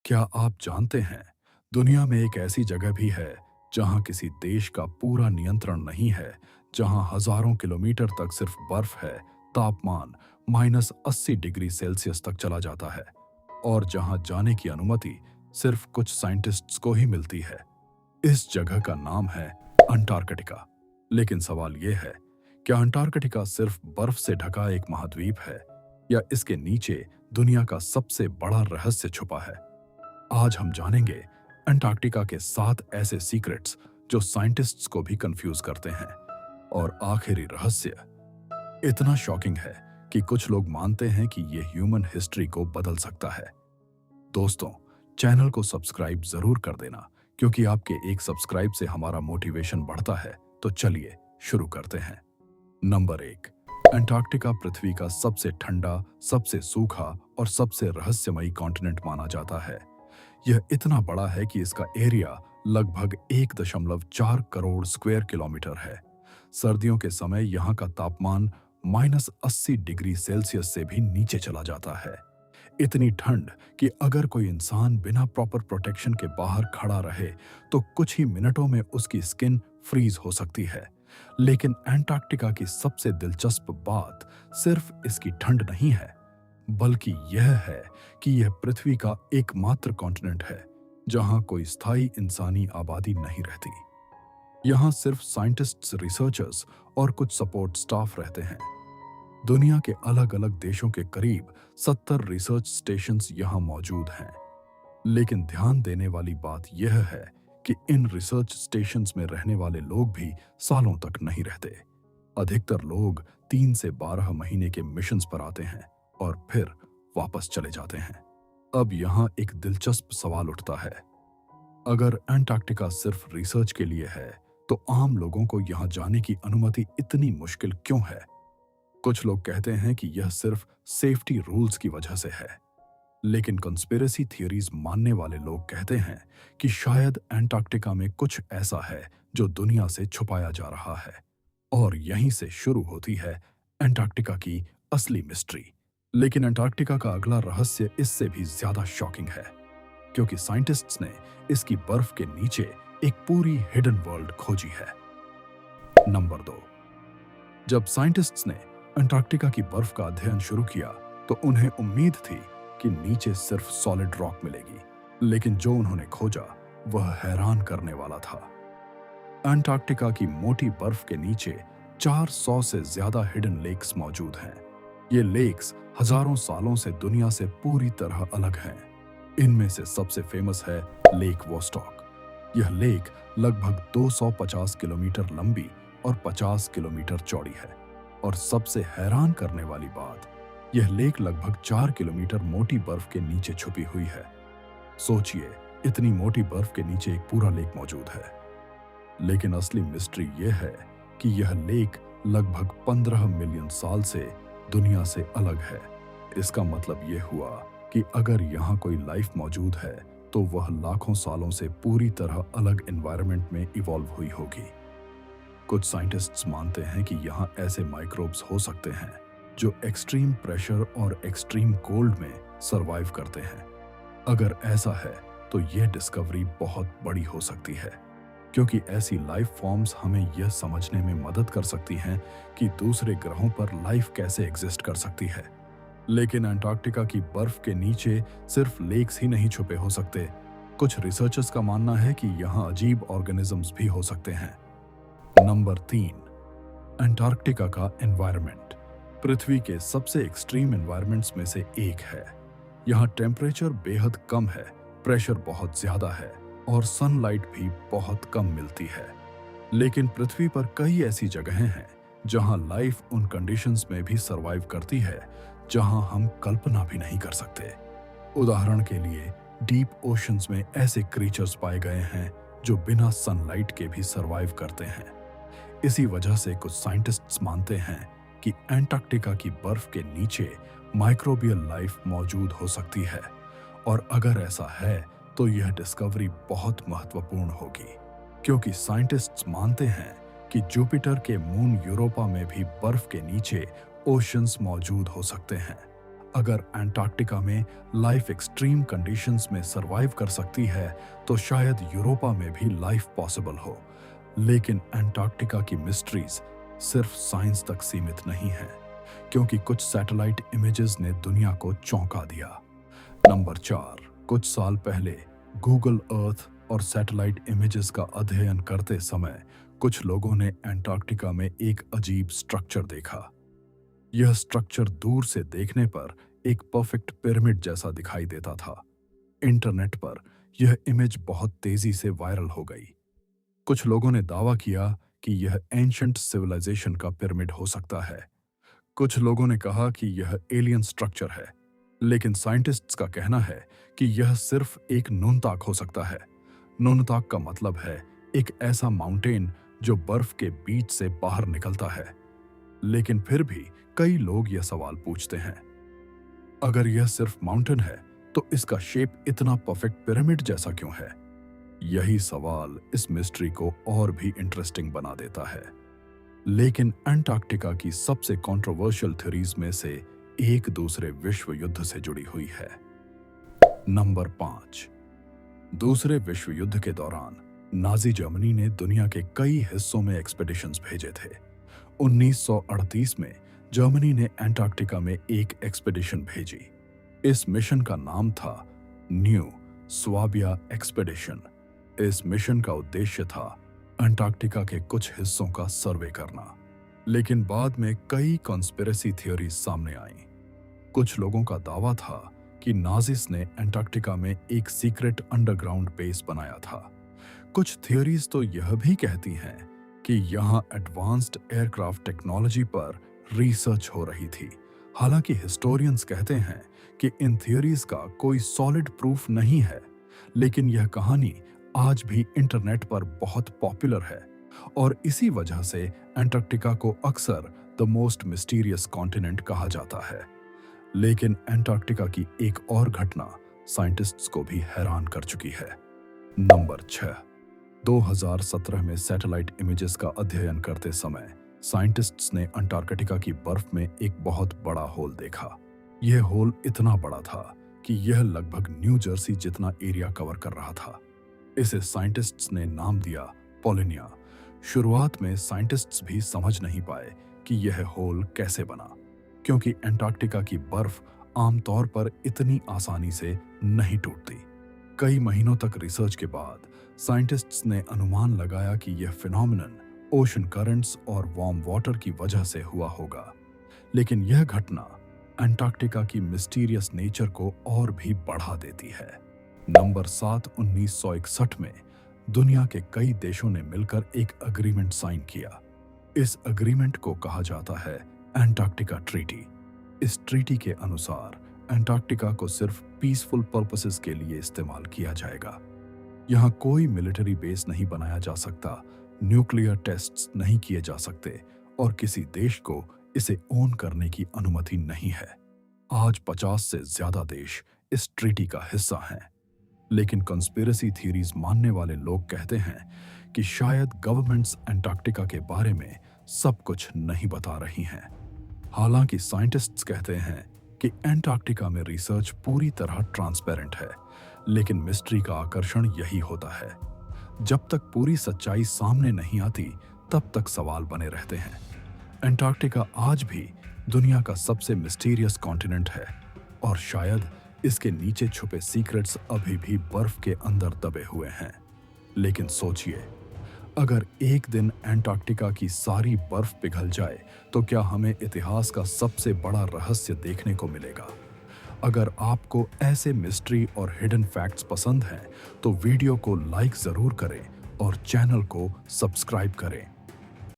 क्या आप जानते हैं, दुनिया में एक ऐसी जगह भी है जहां किसी देश का पूरा नियंत्रण नहीं है, जहां हजारों किलोमीटर तक सिर्फ बर्फ है, तापमान -80 डिग्री सेल्सियस तक चला जाता है और जहां जाने की अनुमति सिर्फ कुछ साइंटिस्ट्स को ही मिलती है। इस जगह का नाम है अंटार्कटिका। लेकिन सवाल यह है, क्या अंटार्कटिका सिर्फ बर्फ से ढका एक महाद्वीप है या इसके नीचे दुनिया का सबसे बड़ा रहस्य छुपा है? आज हम जानेंगे अंटार्कटिका के 7 ऐसे सीक्रेट्स जो साइंटिस्ट्स को भी कंफ्यूज करते हैं। और आखिरी रहस्य इतना शॉकिंग है कि कुछ लोग मानते हैं कि यह ह्यूमन हिस्ट्री को बदल सकता है। दोस्तों, चैनल को सब्सक्राइब जरूर कर देना, क्योंकि आपके एक सब्सक्राइब से हमारा मोटिवेशन बढ़ता है। तो चलिए शुरू करते हैं। नंबर 1, अंटार्कटिका पृथ्वी का सबसे ठंडा, सबसे सूखा और सबसे रहस्यमयी कॉन्टिनेंट माना जाता है। यह इतना बड़ा है कि इसका एरिया लगभग 1.4 करोड़ स्क्वायर किलोमीटर है। सर्दियों के समय यहाँ का तापमान -80 डिग्री सेल्सियस से भी नीचे चला जाता है। इतनी ठंड कि अगर कोई इंसान बिना प्रॉपर प्रोटेक्शन के बाहर खड़ा रहे तो कुछ ही मिनटों में उसकी स्किन फ्रीज हो सकती है। लेकिन अंटार्कटिका की सबसे दिलचस्प बात सिर्फ इसकी ठंड नहीं है, बल्कि यह है कि यह पृथ्वी का एकमात्र कॉन्टिनेंट है जहां कोई स्थायी इंसानी आबादी नहीं रहती। यहां सिर्फ साइंटिस्ट्स, रिसर्चर्स और कुछ सपोर्ट स्टाफ रहते हैं। दुनिया के अलग अलग देशों के करीब 70 रिसर्च स्टेशंस यहां मौजूद हैं। लेकिन ध्यान देने वाली बात यह है कि इन रिसर्च स्टेशंस में रहने वाले लोग भी सालों तक नहीं रहते। अधिकतर लोग 3 से 12 महीने के मिशंस पर आते हैं और फिर वापस चले जाते हैं। अब यहाँ एक दिलचस्प सवाल उठता है, अगर अंटार्कटिका सिर्फ रिसर्च के लिए है तो आम लोगों को यहाँ जाने की अनुमति इतनी मुश्किल क्यों है? कुछ लोग कहते हैं कि यह सिर्फ सेफ्टी रूल्स की वजह से है, लेकिन कंस्पिरेसी थियरीज मानने वाले लोग कहते हैं कि शायद अंटार्कटिका में कुछ ऐसा है जो दुनिया से छुपाया जा रहा है। और यहीं से शुरू होती है अंटार्कटिका की असली मिस्ट्री। लेकिन अंटार्कटिका का अगला रहस्य इससे भी ज्यादा शॉकिंग है, क्योंकि साइंटिस्ट्स ने इसकी बर्फ के नीचे एक पूरी हिडन वर्ल्ड खोजी है। नंबर 2, जब साइंटिस्ट्स ने अंटार्कटिका की बर्फ का अध्ययन शुरू किया तो उन्हें उम्मीद थी कि नीचे सिर्फ सॉलिड रॉक मिलेगी, लेकिन जो उन्होंने खोजा वह हैरान करने वाला था। अंटार्कटिका की मोटी बर्फ के नीचे 400 से ज्यादा हिडन लेक्स मौजूद हैं। ये लेक्स हजारों सालों से दुनिया से पूरी तरह अलग हैं। इनमें से सबसे फेमस है लेक वोस्टॉक। यह लेक लगभग 250 किलोमीटर लंबी और 50 किलोमीटर चौड़ी है। और सबसे हैरान करने वाली बात, यह लेक लगभग 4 किलोमीटर मोटी बर्फ के नीचे छुपी हुई है। सोचिए, इतनी मोटी बर्फ के नीचे एक पूरा लेक मौजूद है। लेकिन असली मिस्ट्री यह है कि यह लेक लगभग 15 मिलियन साल से दुनिया से अलग है। इसका मतलब यह हुआ कि अगर यहाँ कोई लाइफ मौजूद है तो वह लाखों सालों से पूरी तरह अलग एनवायरनमेंट में इवॉल्व हुई होगी। कुछ साइंटिस्ट्स मानते हैं कि यहाँ ऐसे माइक्रोब्स हो सकते हैं जो एक्सट्रीम प्रेशर और एक्सट्रीम कोल्ड में सरवाइव करते हैं। अगर ऐसा है तो यह डिस्कवरी बहुत बड़ी हो सकती है, क्योंकि ऐसी लाइफ फॉर्म्स हमें यह समझने में मदद कर सकती हैं कि दूसरे ग्रहों पर लाइफ कैसे एग्जिस्ट कर सकती है। लेकिन अंटार्कटिका की बर्फ के नीचे सिर्फ लेक्स ही नहीं छुपे हो सकते। कुछ रिसर्चर्स का मानना है कि यहाँ अजीब ऑर्गेनिजम्स भी हो सकते हैं। नंबर 3, अंटार्कटिका का एनवायरनमेंट पृथ्वी के सबसे एक्सट्रीम एनवायरनमेंट्स में से एक है। यहाँ टेम्परेचर बेहद कम है, प्रेशर बहुत ज्यादा है और सनलाइट भी बहुत कम मिलती है। लेकिन पृथ्वी पर कई ऐसी जगहें हैं जहां लाइफ उन कंडीशंस में भी सरवाइव करती है जहां हम कल्पना भी नहीं कर सकते। उदाहरण के लिए, डीप ओशंस में ऐसे क्रीचर्स पाए गए हैं जो बिना सनलाइट के भी सरवाइव करते हैं। इसी वजह से कुछ साइंटिस्ट्स मानते हैं कि अंटार्कटिका की बर्फ के नीचे माइक्रोबियल लाइफ मौजूद हो सकती है। और अगर ऐसा है तो यह डिस्कवरी बहुत महत्वपूर्ण होगी, क्योंकि साइंटिस्ट्स मानते हैं कि जुपिटर के मून यूरोपा में भी बर्फ के नीचे ओशंस मौजूद हो सकते हैं। अगर अंटार्कटिका में लाइफ एक्सट्रीम कंडीशंस में सरवाइव कर सकती है तो शायद यूरोपा में भी लाइफ पॉसिबल हो। लेकिन अंटार्कटिका की मिस्ट्रीज सिर्फ साइंस तक सीमित नहीं है, क्योंकि कुछ सैटेलाइट इमेजेस ने दुनिया को चौंका दिया। नंबर 4, कुछ साल पहले गूगल अर्थ और सैटेलाइट इमेजेस का अध्ययन करते समय कुछ लोगों ने अंटार्कटिका में एक अजीब स्ट्रक्चर देखा। यह स्ट्रक्चर दूर से देखने पर एक परफेक्ट पिरामिड जैसा दिखाई देता था। इंटरनेट पर यह इमेज बहुत तेजी से वायरल हो गई। कुछ लोगों ने दावा किया कि यह एंशंट सिविलाइजेशन का पिरामिड हो सकता है। कुछ लोगों ने कहा कि यह एलियन स्ट्रक्चर है, लेकिन साइंटिस्ट्स का कहना है कि यह सिर्फ एक नूनताक हो सकता है। नूनताक का मतलब है एक ऐसा माउंटेन जो बर्फ के बीच से बाहर निकलता है। लेकिन फिर भी कई लोग यह सवाल पूछते हैं, अगर यह सिर्फ माउंटेन है तो इसका शेप इतना परफेक्ट पिरामिड जैसा क्यों है? यही सवाल इस मिस्ट्री को और भी इंटरेस्टिंग बना देता है। लेकिन अंटार्कटिका की सबसे कंट्रोवर्शियल थ्योरीज में से एक दूसरे विश्व युद्ध से जुड़ी हुई है। नंबर 5, दूसरे विश्व युद्ध के दौरान नाजी जर्मनी ने दुनिया के कई हिस्सों में एक्सपेडिशंस भेजे थे। 1938 में जर्मनी ने अंटार्कटिका में एक एक्सपेडिशन भेजी। इस मिशन का नाम था न्यू स्वाबिया एक्सपेडिशन। इस मिशन का उद्देश्य था अंटार्कटिका के कुछ हिस्सों का सर्वे करना। लेकिन बाद में कई कॉन्स्पिरेसी थ्योरीज सामने आईं। कुछ लोगों का दावा था कि नाजिस ने अंटार्कटिका में एक सीक्रेट अंडरग्राउंड बेस बनाया था। कुछ थ्योरीज तो यह भी कहती हैं कि यहां एडवांस्ड एयरक्राफ्ट टेक्नोलॉजी पर रिसर्च हो रही थी। हालांकि हिस्टोरियंस कहते हैं कि इन थ्योरीज का कोई सॉलिड प्रूफ नहीं है, लेकिन यह कहानी आज भी इंटरनेट पर बहुत पॉपुलर है और इसी वजह से अंटार्कटिका को अक्सर द मोस्ट मिस्टीरियस कॉन्टिनेंट कहा जाता है। लेकिन अंटार्कटिका की एक और घटना साइंटिस्ट्स को भी हैरान कर चुकी है। नंबर 6, 2017 में सैटेलाइट इमेजेस का अध्ययन करते समय साइंटिस्ट्स ने अंटार्कटिका की बर्फ में एक बहुत बड़ा होल देखा। यह होल इतना बड़ा था कि यह लगभग न्यू जर्सी जितना एरिया कवर कर रहा था। इसे साइंटिस्ट्स ने नाम दिया पोलिनिया। शुरुआत में साइंटिस्ट्स भी समझ नहीं पाए कि यह होल कैसे बना, क्योंकि अंटार्कटिका की बर्फ आमतौर पर इतनी आसानी से नहीं टूटती। कई महीनों तक रिसर्च के बाद साइंटिस्ट्स ने अनुमान लगाया कि यह फिनोमिनन ओशन करंट्स और वार्म वाटर की वजह से हुआ होगा। लेकिन यह घटना अंटार्कटिका की मिस्टीरियस नेचर को और भी बढ़ा देती है। नंबर 7, 1961 में दुनिया के कई देशों ने मिलकर एक अग्रीमेंट साइन किया। इस अग्रीमेंट को कहा जाता है अंटार्कटिका ट्रीटी। इस ट्रीटी के अनुसार अंटार्कटिका को सिर्फ पीसफुल पर्पसेस के लिए इस्तेमाल किया जाएगा। यहाँ कोई मिलिट्री बेस नहीं बनाया जा सकता, न्यूक्लियर टेस्ट्स नहीं किए जा सकते और किसी देश को इसे ओन करने की अनुमति नहीं है। आज 50 से ज्यादा देश इस ट्रीटी का हिस्सा हैं। लेकिन कॉन्स्पिरेसी थ्योरीज मानने वाले लोग कहते हैं कि शायद गवर्नमेंट्स अंटार्कटिका के बारे में सब कुछ नहीं बता रही हैं। हालांकि साइंटिस्ट्स कहते हैं कि अंटार्कटिका में रिसर्च पूरी तरह ट्रांसपेरेंट है, लेकिन मिस्ट्री का आकर्षण यही होता है। जब तक पूरी सच्चाई सामने नहीं आती, तब तक सवाल बने रहते हैं। अंटार्कटिका आज भी दुनिया का सबसे मिस्टीरियस कॉन्टिनेंट है और शायद इसके नीचे छुपे सीक्रेट्स अभी भी बर्फ के अंदर दबे हुए हैं। लेकिन सोचिए, अगर एक दिन अंटार्कटिका की सारी बर्फ पिघल जाए तो क्या हमें इतिहास का सबसे बड़ा रहस्य देखने को मिलेगा। अगर आपको ऐसे मिस्ट्री और हिडन फैक्ट्स पसंद हैं तो वीडियो को लाइक जरूर करें और चैनल को सब्सक्राइब करें।